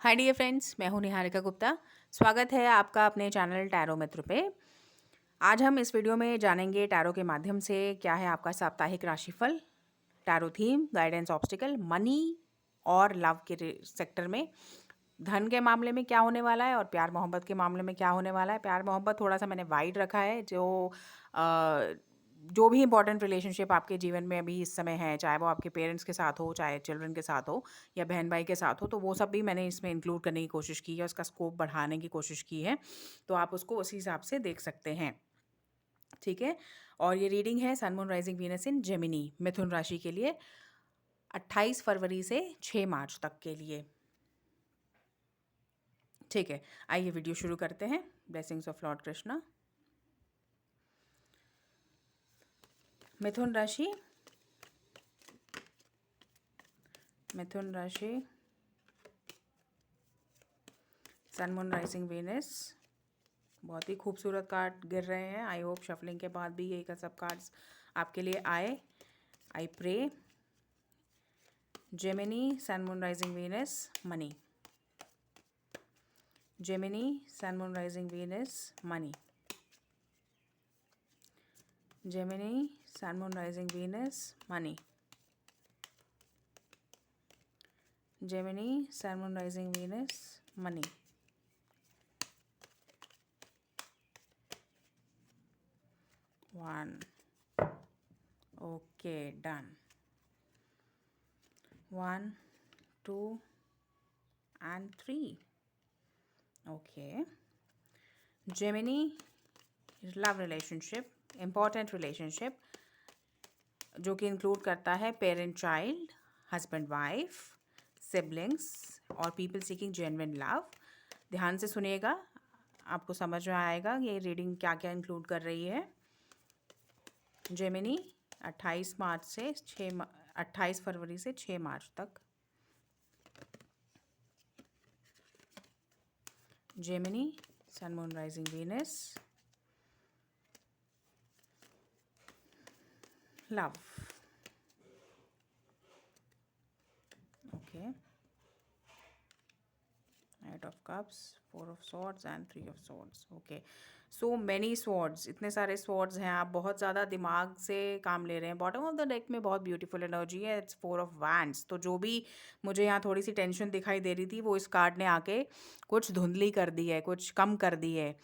Hi dear friends, मैं हूं निहारिका गुप्ता। स्वागत है आपका अपने चैनल टैरो मित्र पे। आज हम इस वीडियो में जानेंगे टैरो के माध्यम से क्या है आपका साप्ताहिक राशिफल, tarot theme, guidance, obstacle, money और लव के सेक्टर में धन के मामले में क्या होने वाला है और प्यार मोहब्बत के मामले में क्या होने वाला है। प्यार मोहब्बत थोड़ा सा मैंने वाइड रखा है, जो भी इंपॉर्टेंट रिलेशनशिप आपके जीवन में अभी इस समय है, चाहे वो आपके पेरेंट्स के साथ हो, चाहे चिल्ड्रन के साथ हो या बहन भाई के साथ हो, तो वो सब भी मैंने इसमें इंक्लूड करने की कोशिश की है, उसका स्कोप बढ़ाने की कोशिश की है। तो आप उसको उसी हिसाब से देख सकते हैं, ठीक है। और ये रीडिंग है सन मून राइजिंग वीनस इन जेमिनी, मिथुन राशि के लिए 28 फरवरी से 6 मार्च तक के लिए, ठीक है। आइए वीडियो शुरू करते हैं। Blessings of lord Krishna. मिथुन राशि, मिथुन राशि, सन मून राइजिंग वीनस। बहुत ही खूबसूरत कार्ड गिर रहे हैं। आई होप शफलिंग के बाद भी यही का सब कार्ड्स आपके लिए आए। I pray. Gemini, sun moon rising Venus, money. Gemini, sun moon rising Venus, money. Gemini, sun moon rising Venus, money. Gemini, sun moon rising Venus, money. One, okay, done. 1, 2 and 3, okay. Gemini, love relationship, important relationship जो कि include करता है parent child, husband wife, siblings और people seeking genuine love. ध्यान से सुनिएगा, आपको समझ में आएगा ये रीडिंग क्या क्या इंक्लूड कर रही है। जेमिनी 28 मार्च से 28 फरवरी से 6 मार्च तक। Gemini, sun moon rising Venus, love, okay. Knight of Cups, 4 of Swords and 3 of Swords, okay. So many swords, इतने सारे swords हैं, आप बहुत ज़्यादा दिमाग से काम ले रहे हैं। बॉटम ऑफ द डेक में बहुत ब्यूटीफुल एनर्जी है। It's 4 of wands. तो जो भी मुझे यहाँ थोड़ी सी टेंशन दिखाई दे रही थी वो इस कार्ड ने आके कुछ धुंधली कर दी है, कुछ कम कर दी है।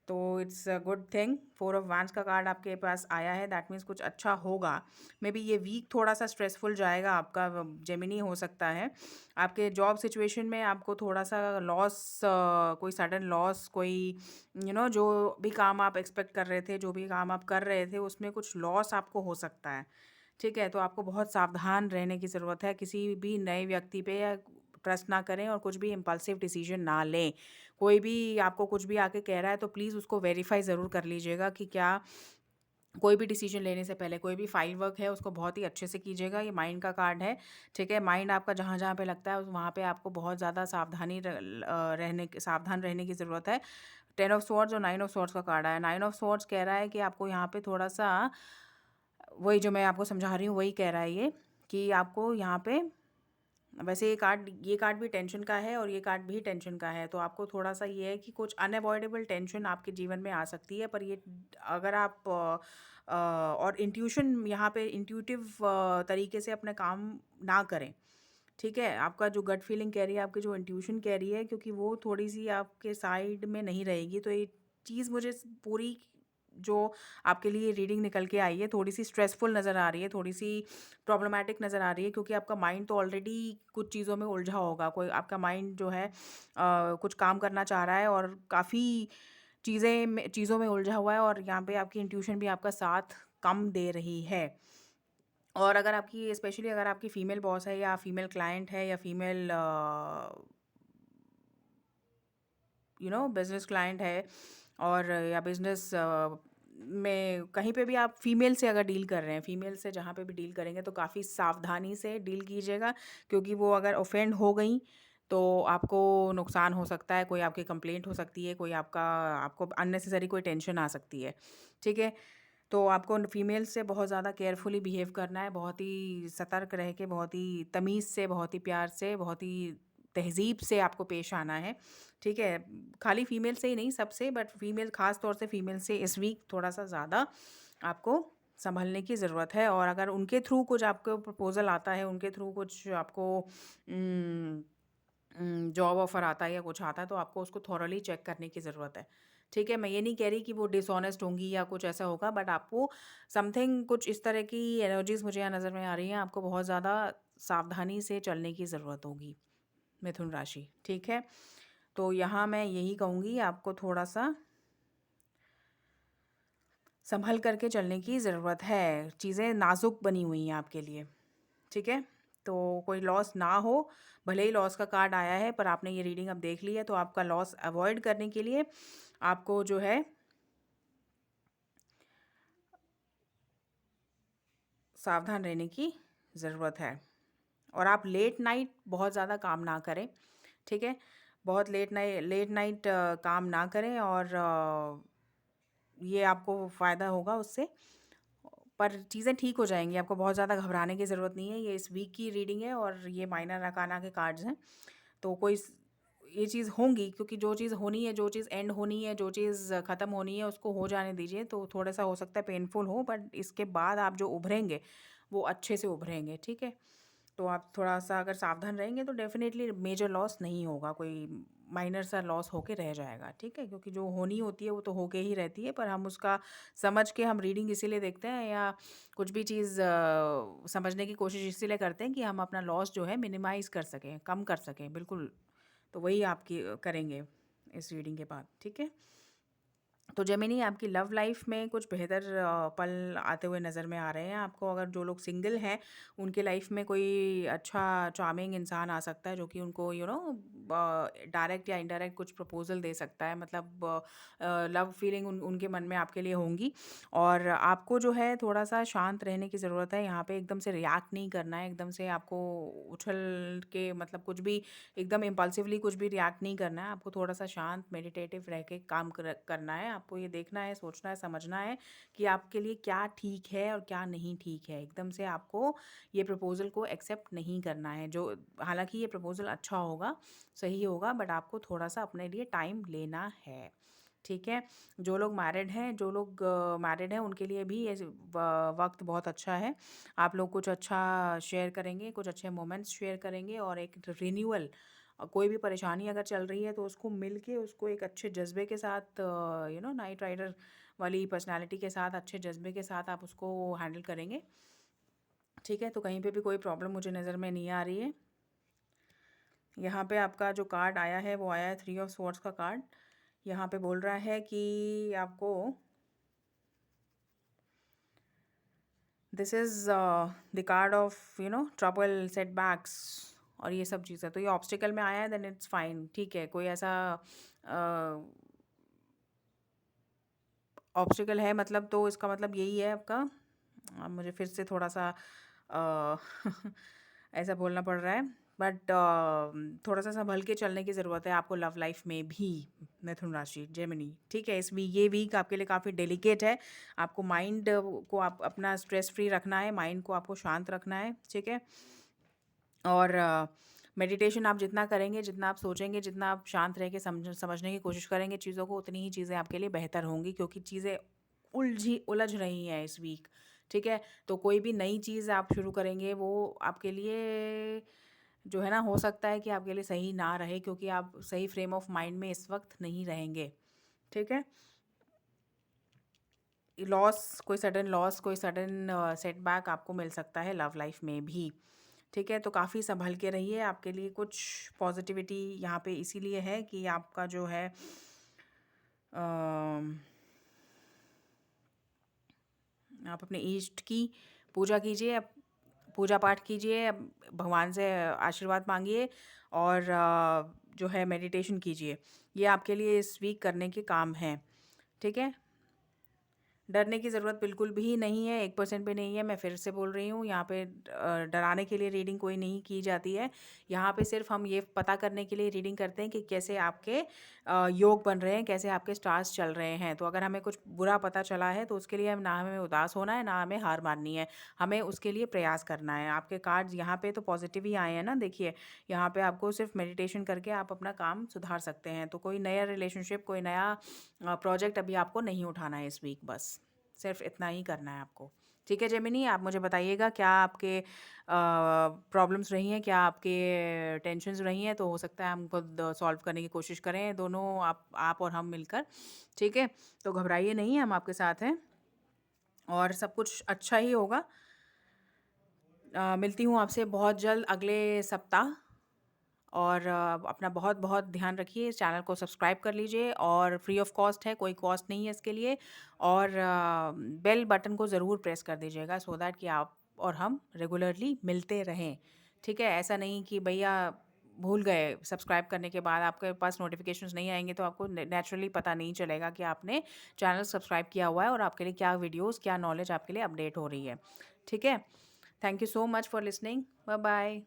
तो it's a good thing. 4 of wands का कार्ड आपके पास आया है, दैट मीन्स कुछ अच्छा होगा। मे बी ये वीक थोड़ा सा स्ट्रेसफुल जाएगा आपका, जेमिनी हो सकता है। आपके जॉब सिचुएशन में आपको थोड़ा सा लॉस, कोई सडन लॉस, कोई जो भी काम आप एक्सपेक्ट कर रहे थे, जो भी काम आप कर रहे थे उसमें कुछ लॉस आपको हो सकता है, ठीक है। तो आपको बहुत सावधान रहने की ज़रूरत है। किसी भी नए व्यक्ति पे या ट्रस्ट ना करें और कुछ भी इम्पल्सिव डिसीजन ना लें। कोई भी आपको कुछ भी आके कह रहा है तो प्लीज़ उसको वेरीफाई ज़रूर कर लीजिएगा कि क्या, कोई भी डिसीजन लेने से पहले कोई भी फाइल वर्क है उसको बहुत ही अच्छे से कीजिएगा। ये माइंड का कार्ड है, ठीक है। माइंड आपका जहाँ जहाँ पे लगता है वहाँ पे आपको बहुत ज़्यादा सावधान रहने की ज़रूरत है। 10 ऑफ स्वॉर्ड्स और 9 ऑफ स्वॉर्ड्स का कार्ड आया। 9 ऑफ स्वॉर्ड्स कह रहा है कि आपको यहाँ पे थोड़ा सा, वही जो मैं आपको समझा रही हूँ वही कह रहा है ये, कि आपको यहाँ पे, वैसे ये कार्ड भी टेंशन का है और ये कार्ड भी टेंशन का है। तो आपको थोड़ा सा ये है कि कुछ अनअवॉइडेबल टेंशन आपके जीवन में आ सकती है, पर ये अगर आप और इंट्यूशन, यहाँ पे इंट्यूटिव तरीके से अपने काम ना करें, ठीक है। आपका जो गट फीलिंग कह रही है, आपकी जो इंट्यूशन कह रही है, क्योंकि वो थोड़ी सी आपके साइड में नहीं रहेगी, तो ये चीज़ मुझे पूरी जो आपके लिए रीडिंग निकल के आई है थोड़ी सी स्ट्रेसफुल नज़र आ रही है, थोड़ी सी प्रॉब्लमैटिक नज़र आ रही है, क्योंकि आपका माइंड तो ऑलरेडी कुछ चीज़ों में उलझा होगा। कोई आपका माइंड जो है कुछ काम करना चाह रहा है और काफ़ी चीज़ों में उलझा हुआ है, और यहाँ पे आपकी इंट्यूशन भी आपका साथ कम दे रही है। और अगर आपकी, स्पेशली अगर आपकी फ़ीमेल बॉस है या फीमेल क्लाइंट है या फीमेल बिज़नेस क्लाइंट है, और या बिज़नेस में कहीं पे भी आप फीमेल से अगर डील कर रहे हैं, फीमेल से जहाँ पे भी डील करेंगे तो काफ़ी सावधानी से डील कीजिएगा, क्योंकि वो अगर ऑफेंड हो गई तो आपको नुकसान हो सकता है। कोई आपकी कंप्लेंट हो सकती है, कोई आपको अननेसेसरी कोई टेंशन आ सकती है, ठीक है। तो आपको फीमेल से बहुत ज़्यादा केयरफुली बिहेव करना है, बहुत ही सतर्क रह के, बहुत ही तमीज़ से, बहुत ही प्यार से, बहुत ही तहज़ीब से आपको पेश आना है, ठीक है? खाली फीमेल से ही नहीं, सबसे, बट फीमेल, ख़ास तौर से फीमेल से इस वीक थोड़ा-सा ज़्यादा आपको सँभलने की ज़रूरत है। और अगर उनके थ्रू कुछ आपको प्रपोज़ल आता है, उनके थ्रू कुछ आपको उम जॉब ऑफ़र आता है या कुछ आता है, तो आपको उसको थॉरली चेक करने की ज़रूरत है। ठीक है? मैं ये नहीं कह रही कि वो डिसऑनेस्ट होंगी या कुछ ऐसा होगा, बट आपको समथिंग कुछ इस तरह की एनर्जीज़ मुझे यहाँ नज़र में आ रही हैं, आपको बहुत ज़्यादा सावधानी से चलने की ज़रूरत होगी, मिथुन राशि, ठीक है? तो यहाँ मैं यही कहूँगी, आपको थोड़ा-सा सँभल कर के चलने की ज़रूरत है। चीज़ें नाज़ुक बनी हुई हैं आपके लिए, ठीक है? तो कोई लॉस ना हो, भले ही लॉस का कार्ड आया है, पर आपने ये रीडिंग अब देख ली है, तो आपका लॉस अवॉइड करने के लिए आपको जो है सावधान रहने की ज़रूरत है। और आप लेट नाइट बहुत ज़्यादा काम ना करें, ठीक है? बहुत लेट नाइट काम ना करें, और ये आपको फ़ायदा होगा उससे। पर चीज़ें ठीक हो जाएँगी, आपको बहुत ज़्यादा घबराने की ज़रूरत नहीं है। ये इस वीक की रीडिंग है और ये माइनर अरकाना के कार्ड्स हैं। तो कोई स ये चीज़ होंगी, क्योंकि जो चीज़ होनी है, जो चीज़ एंड होनी है, जो चीज़ ख़त्म होनी है, उसको हो जाने दीजिए। तो थोड़ा-सा हो सकता है पेनफुल हो, बट इसके बाद आप जो उभरेंगे, वो अच्छे से उभरेंगे, ठीक है? तो आप थोड़ा-सा अगर सावधान रहेंगे, तो डेफ़िनेटली मेजर लॉस नहीं होगा, कोई माइनर सा लॉस होके रह जाएगा, ठीक है? क्योंकि जो होनी होती है, वो तो होके ही रहती है, पर हम उसका समझ के हम रीडिंग इसीलिए देखते हैं, या कुछ भी चीज़ समझने की कोशिश इसीलिए करते हैं कि हम अपना लॉस जो है मिनिमाइज़ कर सकें, कम कर सकें, बिल्कुल। तो वही आपकी करेंगे इस रीडिंग के बाद, ठीक है? तो जेमिनी, आपकी लव लाइफ में कुछ बेहतर पल आते हुए नज़र में आ रहे हैं आपको। अगर जो लोग सिंगल हैं, उनके लाइफ में कोई अच्छा चार्मिंग इंसान आ सकता है, जो कि उनको डायरेक्ट या इनडायरेक्ट कुछ प्रपोजल दे सकता है, मतलब लव फीलिंग उनके मन में आपके लिए होंगी। और आपको जो है थोड़ा सा शांत रहने की ज़रूरत है यहाँ पे। एकदम से रिएक्ट नहीं करना है, एकदम से आपको उछल के, मतलब कुछ भी एकदम इम्पल्सिवली कुछ भी रिएक्ट नहीं करना है। आपको थोड़ा-सा शांत मेडिटेटिव रह के काम करना है। आपको ये देखना है, सोचना है, समझना है कि आपके लिए क्या ठीक है और क्या नहीं ठीक है। एकदम से आपको ये प्रपोज़ल को एक्सेप्ट नहीं करना है। जो हालाँकि ये प्रपोज़ल अच्छा होगा, सही होगा, बट आपको थोड़ा-सा अपने लिए टाइम लेना है। ठीक है? जो लोग मैरिड हैं, उनके लिए भी ये वक़्त बहुत अच्छा है। आप लोग कुछ अच्छा शेयर करेंगे, कुछ अच्छे मोमेंट्स शेयर करेंगे, और एक रिन्यूअल, कोई भी परेशानी अगर चल रही है, तो उसको मिल के, उसको एक अच्छे जज़्बे के साथ, नाइट राइडर वाली पर्सनैलिटी के साथ, अच्छे जज़्बे के साथ आप उसको हैंडल करेंगे। ठीक है? तो कहीं पे भी कोई प्रॉब्लम मुझे नज़र में नहीं आ रही है। यहाँ पे आपका जो कार्ड आया है, वो आया है 3 ऑफ स्वॉर्ड्स का कार्ड। यहाँ पे बोल रहा है कि आपको this is the card of trouble, setbacks और ये सब चीज़ें। तो ये ऑब्स्टिकल में आया है, देन इट्स फाइन, ठीक है। कोई ऐसा ऑब्स्टिकल है, मतलब तो इसका मतलब यही है आपका। अब मुझे फिर से थोड़ा-सा अ, ऐसा बोलना पड़ रहा है, बट थोड़ा-सा सँभल के चलने की ज़रूरत है आपको लव लाइफ़ में भी, मिथुन राशि, जेमिनी, ठीक है? ये वीक आपके लिए काफ़ी डेलिकेट है। आपको माइंड को आप अपना स्ट्रेस फ्री रखना है, माइंड को आपको शांत रखना है, ठीक है? और मेडिटेशन आप जितना करेंगे, जितना आप सोचेंगे, जितना आप शांत रह के समझने की कोशिश करेंगे चीज़ों को, उतनी ही चीज़ें आपके लिए बेहतर होंगी, क्योंकि चीज़ें उलझ रही हैं इस वीक, ठीक है? तो कोई भी नई चीज़ आप शुरू करेंगे, वो आपके लिए जो है ना, हो सकता है कि आपके लिए सही ना रहे, क्योंकि आप सही फ्रेम ऑफ माइंड में इस वक़्त नहीं रहेंगे, ठीक है? लॉस, कोई सडन सेटबैक आपको मिल सकता है लव लाइफ में भी। ठीक है? तो काफ़ी सँभल के रहिए, आपके लिए कुछ पॉज़िटिविटी यहाँ पे इसीलिए है कि आपका जो है अम, आप अपने इष्ट की पूजा कीजिए, पूजा पाठ कीजिए, भगवान से आशीर्वाद माँगिए, और जो है मेडिटेशन कीजिए। ये आपके लिए इस वीक करने के काम हैं, ठीक है? डरने की ज़रूरत बिल्कुल भी नहीं है, 1% भी नहीं है। मैं फिर से बोल रही हूँ, यहाँ पे डराने के लिए रीडिंग कोई नहीं की जाती है। यहाँ पे सिर्फ़ हम ये पता करने के लिए रीडिंग करते हैं कि कैसे आपके योग बन रहे हैं, कैसे आपके स्टार्स चल रहे हैं। तो अगर हमें कुछ बुरा पता चला है, तो उसके लिए ना हमें उदास होना है, ना हमें हार माननी है। हमें उसके लिए प्रयास करना है। आपके कार्ड्स यहाँ पे तो पॉज़िटिव ही आए हैं ना, देखिए। यहाँ पे आपको सिर्फ़ मेडिटेशन करके आप अपना काम सुधार सकते हैं। तो कोई नया रिलेशनशिप, कोई नया प्रोजेक्ट अभी आपको नहीं उठाना है इस वीक बस। सिर्फ़ इतना ही करना है आपको। ठीक है जेमिनी, आप मुझे बताइएगा क्या आपके प्रॉब्लम्स रही हैं, क्या आपके टेंशन्स रही हैं, तो हो सकता है हम खुद सॉल्व करने की कोशिश करें दोनों, आप और हम मिलकर। ठीक है? तो घबराइए नहीं, हम आपके साथ हैं और सब कुछ अच्छा ही होगा। मिलती हूँ आपसे बहुत जल्द अगले सप्ताह और अपना बहुत-बहुत ध्यान रखिए। इस चैनल को सब्सक्राइब कर लीजिए और फ्री ऑफ कॉस्ट है, कोई कॉस्ट नहीं है इसके लिए और बेल बटन को ज़रूर प्रेस कर दीजिएगा सो दैट कि आप और हम रेगुलरली मिलते रहें। ठीक है? ऐसा नहीं कि भैया भूल गए सब्सक्राइब करने के बाद आपके पास नोटिफ़िकेशंस नहीं आएँगे तो आपको नेचुरली पता नहीं चलेगा कि आपने चैनल सब्सक्राइब किया हुआ है और आपके लिए क्या वीडियोज़, क्या नॉलेज आपके लिए अपडेट हो रही है। ठीक है? Thank you so much for listening. Bye-bye.